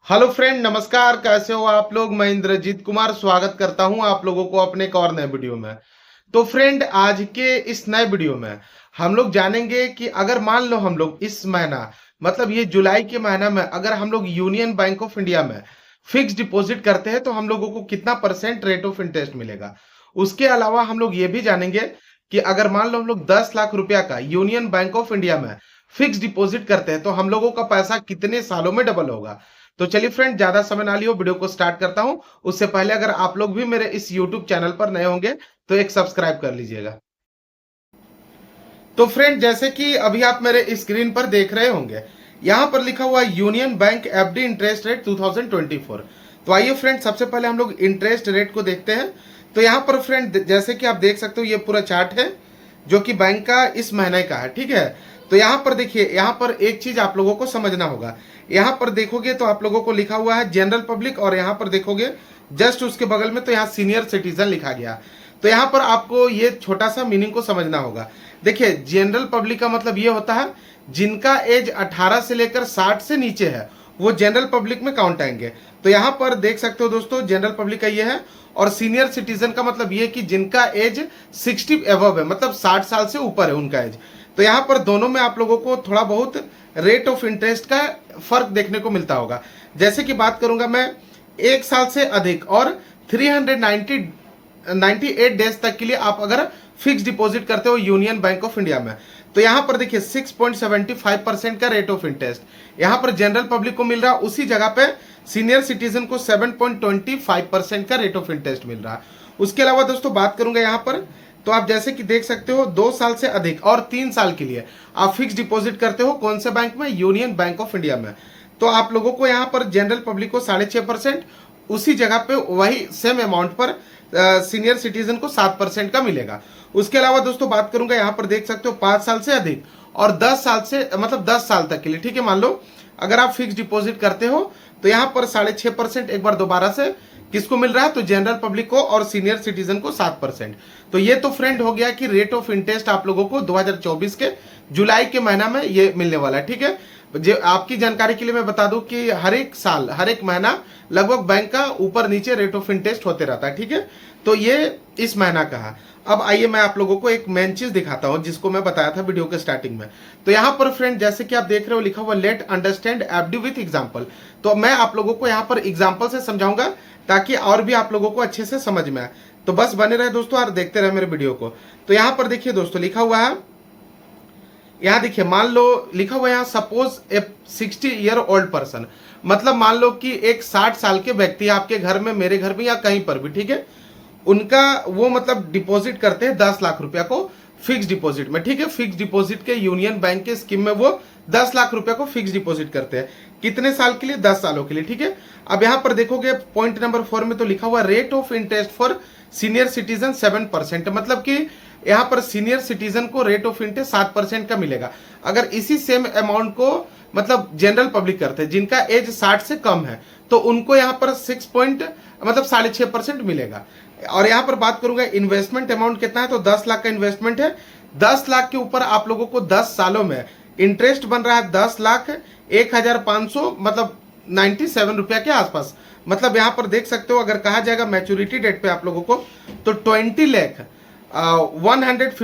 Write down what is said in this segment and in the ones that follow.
Hello friend, नमस्कार। कैसे हो आप लोग? मैं इंद्रजीत कुमार स्वागत करता हूं आप लोगों को अपने एक और नए वीडियो में। तो फ्रेंड, आज के इस नए वीडियो में हम लोग जानेंगे कि अगर मान लो हम लोग इस महीना मतलब ये जुलाई के महीना में अगर हम लोग यूनियन बैंक ऑफ इंडिया में फिक्स डिपॉजिट करते हैं तो हम लोगों को कितना परसेंट रेट ऑफ इंटरेस्ट मिलेगा। उसके अलावा हम लोग ये भी जानेंगे कि अगर मान लो हम लोग 10 लाख रुपया का यूनियन बैंक ऑफ इंडिया में फिक्स डिपॉजिट करते हैं तो हम लोगों का पैसा कितने सालों में डबल होगा। तो चलिए फ्रेंड, ज्यादा समय ना लियो, वीडियो को स्टार्ट करता हूं। उससे पहले अगर आप लोग भी मेरे इस यूट्यूब चैनल पर नए होंगे तो एक सब्सक्राइब कर लीजिएगा। तो फ्रेंड, जैसे कि अभी आप मेरे स्क्रीन पर देख रहे होंगे, यहां पर लिखा हुआ है union bank FD interest rate 2024। तो आइए फ्रेंड, सबसे पहले हम लोग इंटरेस्ट रेट को देखते हैं। तो यहां पर फ्रेंड, जैसे कि आप देख सकते हो, ये पूरा चार्ट है जो कि बैंक का इस महीने का है, ठीक है। तो यहाँ पर देखिए, यहाँ पर एक चीज आप लोगों को समझना होगा। यहाँ पर देखोगे तो आप लोगों को लिखा हुआ है जनरल पब्लिक, और यहाँ पर देखोगे जस्ट उसके बगल में तो यहाँ सीनियर सिटीजन लिखा गया। तो यहाँ पर आपको ये छोटा सा मीनिंग को समझना होगा। देखिए, जनरल पब्लिक का मतलब ये होता है जिनका एज 18 से लेकर 60 से नीचे है, वो जनरल पब्लिक में काउंट आएंगे। तो यहाँ पर देख सकते हो दोस्तों, जनरल पब्लिक का ये है। और सीनियर सिटीजन का मतलब ये कि जिनका एज 60 एबव है, मतलब 60 साल से ऊपर है उनका एज। तो यहाँ पर दोनों में आप लोगों को थोड़ा बहुत रेट ऑफ इंटरेस्ट का फर्क देखने को मिलता होगा। जैसे कि बात करूंगा मैं, 1 साल से अधिक और 398 डेज तक के लिए आप अगर फिक्स डिपॉजिट करते हो यूनियन बैंक ऑफ इंडिया में, तो यहां पर देखिए 6.75% का रेट ऑफ इंटरेस्ट यहां पर जनरल पब्लिक को मिल रहा है। उसी जगह पे सीनियर सिटीजन को 7.25% का रेट ऑफ इंटरेस्ट मिल रहा है। उसके अलावा दोस्तों बात करूंगा यहां पर, तो आप जैसे कि देख सकते हो 2 साल से अधिक और 3 साल के लिए आप फिक्स डिपॉजिट करते हो कौन से बैंक में? यूनियन बैंक ऑफ इंडिया में। तो आप लोगों को यहाँ पर जनरल पब्लिक को 6.5%, उसी जगह पे वही सेम अमाउंट पर सीनियर सिटीजन को 7% का मिलेगा। उसके अलावा दोस्तों बात करूंगा, यहाँ पर देख सकते हो 5 साल से अधिक और 10 साल से मतलब 10 साल तक के लिए, ठीक है। मान लो अगर आप फिक्स डिपॉजिट करते हो तो यहाँ पर 6.5%, एक बार दोबारा से किसको मिल रहा है? तो जनरल पब्लिक को और सीनियर सिटीजन को 7%। तो ये तो फ्रेंड हो गया कि रेट ऑफ इंटरेस्ट आप लोगों को 2024 के जुलाई के महीना में ये मिलने वाला है, ठीक है। जो आपकी जानकारी के लिए मैं बता दूं कि हर एक साल हर एक महीना लगभग बैंक का ऊपर नीचे रेट ऑफ इंटरेस्ट होते रहता है, ठीक है। तो ये इस महीना का है। अब आइए मैं आप लोगों को एक मेन चीज दिखाता हूं जिसको मैं बताया था वीडियो के स्टार्टिंग में। तो यहाँ पर फ्रेंड, जैसे कि आप देख रहे हो लिखा हुआ let understand FD with example. तो मैं आप लोगों को यहाँ पर एग्जांपल से समझाऊंगा ताकि और भी आप लोगों को अच्छे से समझ में आए। तो बस बने रहे दोस्तों और देखते रहे मेरे वीडियो को। तो यहाँ पर देखिए दोस्तों, लिखा हुआ है, यहाँ देखिए, मान लो लिखा हुआ है यहाँ सपोज ए 60-year-old पर्सन, मतलब मान लो कि एक 60 साल के व्यक्ति आपके घर में, मेरे घर में या कहीं पर भी, ठीक है, उनका वो मतलब डिपॉजिट करते हैं 10 लाख रुपया को फिक्स डिपॉजिट में, ठीक है। फिक्स डिपॉजिट के यूनियन बैंक के स्कीम में वो 10 लाख रुपया को फिक्स डिपॉजिट करते हैं। कितने साल के लिए? 10 सालों के लिए, ठीक है। अब यहाँ पर देखोगे पॉइंट नंबर 4 में तो लिखा हुआ rate of interest for senior citizen 7%, मतलब कि यहाँ पर सीनियर सिटीजन को रेट ऑफ इंटरेस्ट 7% का मिलेगा। अगर इसी सेम अमाउंट को मतलब जनरल पब्लिक करते हैं जिनका एज 60 से कम है, तो उनको यहाँ पर 6.5% मिलेगा। और यहाँ पर बात करूंगा इन्वेस्टमेंट अमाउंट कितना है, तो 10 लाख का इन्वेस्टमेंट है। 10 लाख के ऊपर आप लोगों को 10 सालों में इंटरेस्ट बन रहा है 10,01,500 मतलब 97 रुपया के आसपास। मतलब यहाँ पर देख सकते हो, अगर कहा जाएगा मैच्योरिटी डेट पे आप लोगों को, तो 20 लाख 150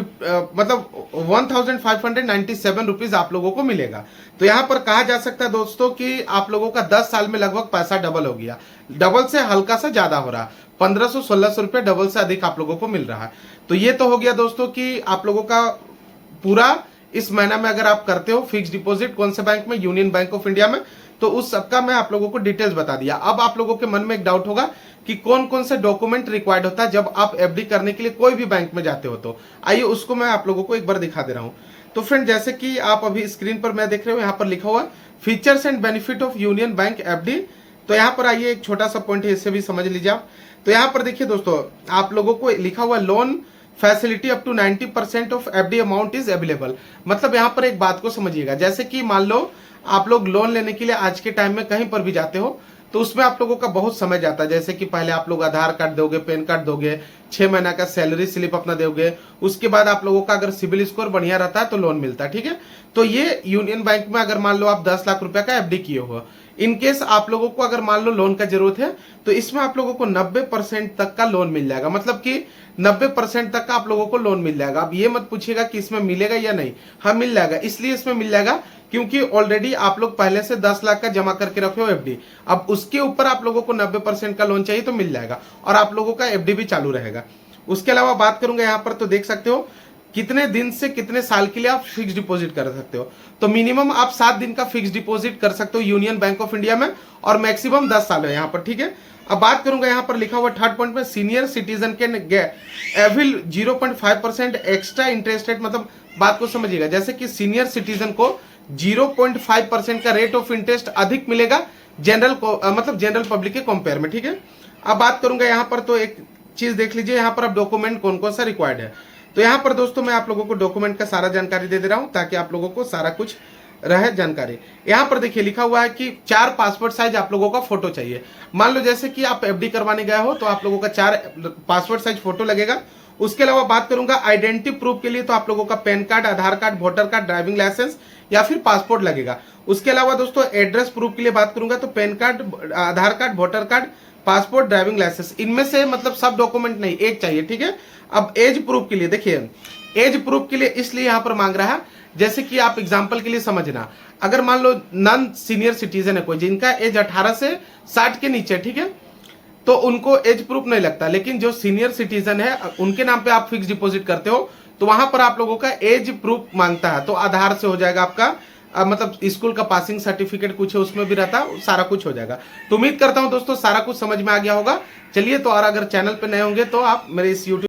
मतलब 1,597 रुपीज आप लोगों को मिलेगा। तो यहाँ पर कहा जा सकता है दोस्तों कि आप लोगों का 10 साल में लगभग पैसा डबल हो गया। डबल से हल्का सा ज्यादा हो रहा, 1500-1600 रुपये डबल से अधिक आप लोगों को मिल रहा है। तो ये तो हो गया दोस्तों कि आप लोगों का पूरा इस महीना में अगर आप करते हो फिक्स डिपॉजिट कौन से बैंक में? यूनियन बैंक ऑफ इंडिया में, तो उस सबका मैं आप लोगों को डिटेल्स बता दिया। अब आप लोगों के मन में एक डाउट होगा कि कौन कौन से डॉक्यूमेंट रिक्वायर्ड होता है जब आप एफडी करने के लिए कोई भी बैंक में जाते हो। तो आइए उसको मैं आप लोगों को एक बार दिखा दे रहा हूं। तो फ्रेंड, जैसे कि आप अभी स्क्रीन पर मैं देख रहे हो, यहाँ पर लिखा हुआ features and benefit of union bank FD. तो यहाँ पर आइए, एक छोटा सा पॉइंट है, इससे भी समझ लीजिए आप। तो यहाँ पर देखिए दोस्तों, आप लोगों को लिखा हुआ loan facility up to 90% of FD amount is available. मतलब यहाँ पर एक बात को समझिएगा, जैसे कि मान लो आप लोग लोन लेने के लिए आज के टाइम में कहीं पर भी जाते हो, तो उसमें आप लोगों का बहुत समय जाता है। जैसे कि पहले आप लोग आधार कार्ड दोगे, पैन कार्ड दोगे, 6 महीना का सैलरी स्लिप अपना दोगे, उसके बाद आप लोगों का अगर सिविल स्कोर बढ़िया रहता है तो लोन मिलता है, ठीक है। तो ये यूनियन बैंक में अगर मान लो आप 10 लाख रुपया का एफडी किए हो, इन केस आप लोगों को अगर मान लो लोन का जरूरत है तो इसमें आप लोगों को 90% तक का लोन मिल जाएगा, मतलब कि 90% तक का आप लोगों को लोन मिल जाएगा। अब ये मत पूछिएगा कि इसमें मिलेगा या नहीं, हाँ मिल जाएगा। इसलिए इसमें मिल जाएगा क्योंकि ऑलरेडी आप लोग पहले से 10 लाख का जमा करके रखे हो एफडी, अब उसके ऊपर आप लोगों को 90% का लोन चाहिए तो मिल जाएगा और आप लोगों का एफडी भी चालू रहेगा। उसके अलावा बात करूंगा यहाँ पर तो देख सकते हो कितने दिन से कितने साल के लिए आप फिक्स डिपॉजिट कर सकते हो। तो मिनिमम आप 7 दिन का फिक्स डिपॉजिट कर सकते हो यूनियन बैंक ऑफ इंडिया में और मैक्सिमम 10 साल है यहाँ पर, ठीक है। अब बात करूंगा यहाँ पर लिखा हुआ थर्ड पॉइंट में सीनियर सिटीजन के एविल 0.5% एक्स्ट्रा इंटरेस्ट रेट, मतलब बात को समझिएगा जैसे कि सीनियर सिटीजन को 0.5% का रेट ऑफ इंटरेस्ट अधिक मिलेगा जनरल को मतलब जनरल पब्लिक के कंपेयर में, ठीक है। अब बात करूंगा यहाँ पर तो एक चीज देख लीजिए यहाँ पर अब डॉक्यूमेंट कौन कौन सा रिक्वायर्ड है। तो यहाँ पर दोस्तों मैं आप लोगों को डॉक्यूमेंट का सारा जानकारी दे रहा हूं ताकि आप लोगों को सारा कुछ रहे जानकारी। यहाँ पर देखिए लिखा हुआ है कि 4 पासपोर्ट साइज आप लोगों का फोटो चाहिए। मान लो जैसे कि आप एफडी करवाने गए हो तो आप लोगों का 4 पासपोर्ट साइज फोटो लगेगा। उसके अलावा बात करूंगा आइडेंटिटी प्रूफ के लिए तो आप लोगों का PAN card, Aadhaar card, voter card, driving licence या फिर पासपोर्ट लगेगा। उसके अलावा दोस्तों एड्रेस प्रूफ के लिए बात करूंगा तो PAN card, Aadhaar card, voter card, passport, driving licence, इनमें से मतलब सब डॉक्यूमेंट नहीं, एक चाहिए, ठीक है। अब एज प्रूफ के लिए देखिए, एज प्रूफ के लिए इसलिए यहां पर मांग रहा है जैसे कि आप एग्जांपल के लिए समझना, अगर मान लो नॉन सीनियर सिटीजन है कोई जिनका एज 18 से 60 के नीचे, ठीक है, तो उनको एज प्रूफ नहीं लगता। लेकिन जो सीनियर सिटीजन है उनके नाम पे आप फिक्स डिपॉजिट करते हो तो वहां पर आप लोगों का एज प्रूफ मांगता है। तो आधार से हो जाएगा आपका मतलब स्कूल का पासिंग सर्टिफिकेट कुछ है उसमें भी रहता, सारा कुछ हो जाएगा। तो उम्मीद करता हूं दोस्तों सारा कुछ समझ में आ गया होगा। चलिए तो और अगर चैनल पे नए होंगे तो आप मेरे इस यूट्यूब